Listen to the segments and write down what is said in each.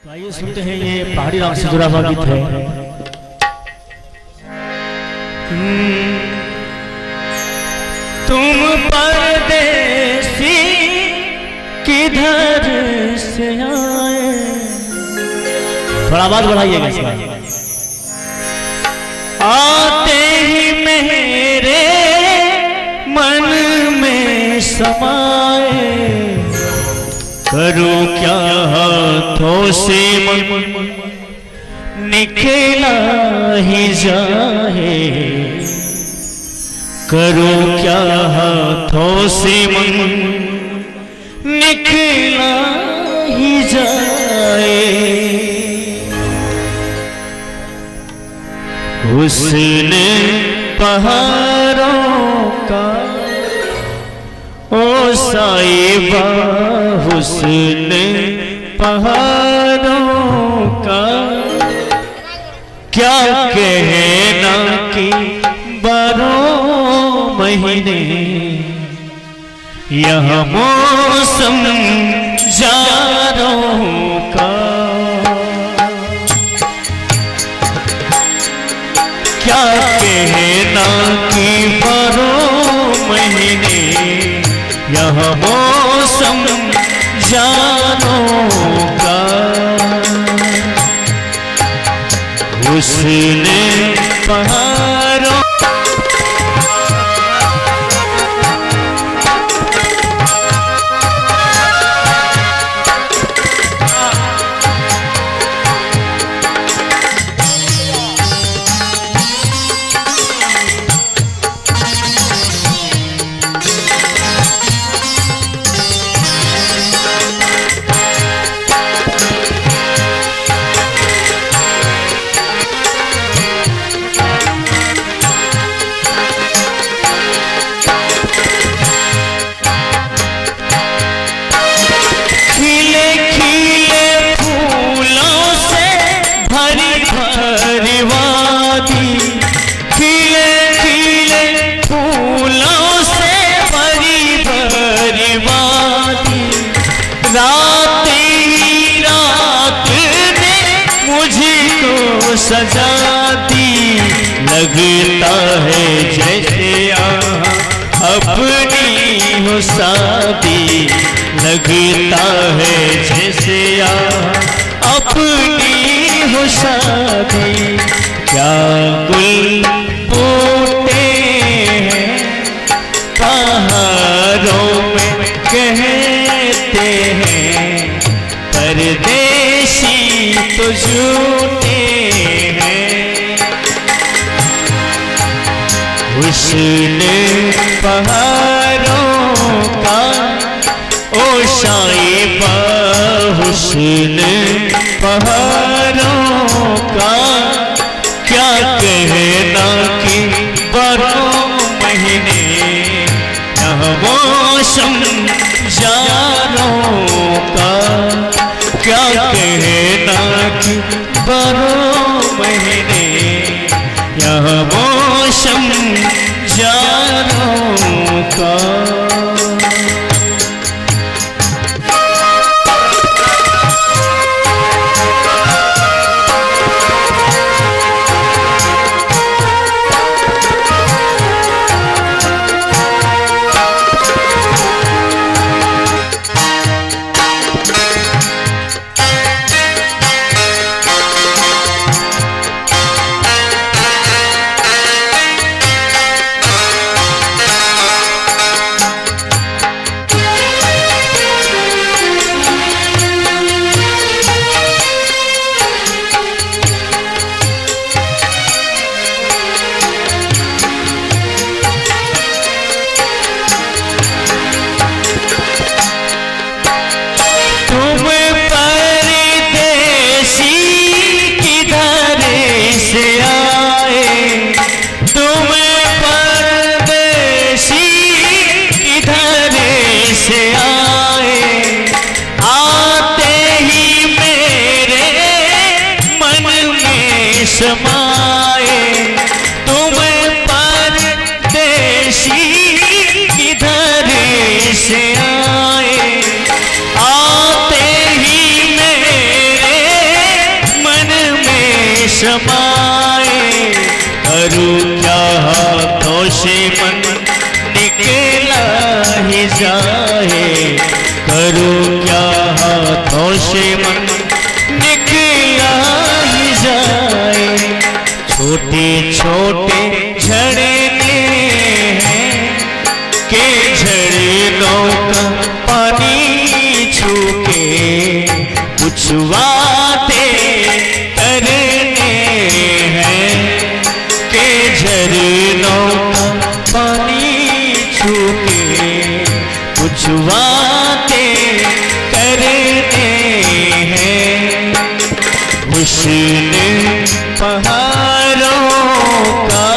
तो आइए सुनते हैं ये पहाड़ी राग से जुड़ा हुआ गीत है। तुम परदेसी किधर से आए, थोड़ा आवाज बढ़ाइएगा इसका। आते ही मेरे मन में समाए, करूं क्या हाथों से मन निकला ही जाए, करूं क्या हाथों से मन निकला ही जाए। हुस्न पहाड़ों का ओ साहिबा, हुस्न पहाड़ों का क्या कहना कि 12 महीने यह मौसम जाड़ों का, क्या कहना कि 12 महीने यह मौसम जाड़ों का। हुस्न पहाड़ों सजा दी, लगता है जैसे अपनी हो शादी, लगता है जैसे अपनी हो शादी। क्या गुल फूटे हैं पहाड़ों में कहते हैं, परदेसी तो झूठे हैं। हुस्न पहाड़ों का ओ साहिबा, हुस्न पहाड़ों का क्या कहना कि 12 महीने यह मौसम जाड़ों का, क्या कहना कि 12 महीने यह मौसम जाड़ों का। समाए तुम परदेसी किधर से आए, आते ही मेरे समाए, करूं क्या हाथों से मन निकला ही जाए, करूं क्या हाथों से मन निकला ही जाए। छोटे छोटे झरने हैं के झरनों का पानी छू के कुछ बातें करने हैं, के झरनों का पानी छू के कुछ बातें करने हैं। हुस्न पहाड़ों का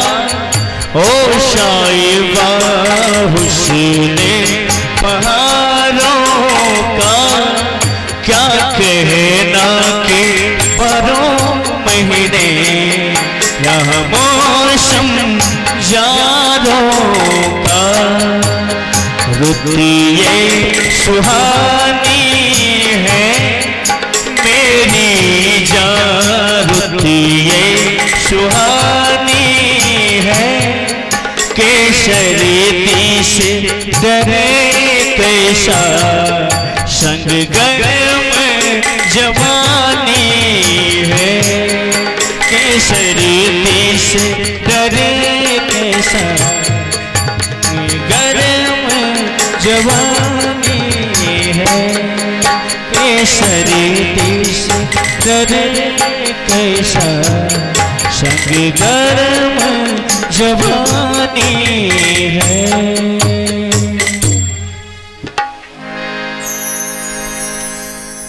ओ शाइबा, हुस्न पहाड़ों का क्या कहना के परों महीने, यहाँ मौसम जारों का रुत ये सुहानी है मेरी जान, रुत ये सुहानी है के शरीती से डरे कैसा संग गर्म जवानी है, के शरीती से डरे कैसा गर्म जवानी है, के शरीती से डरे कैसा संग गर्म जवानी है।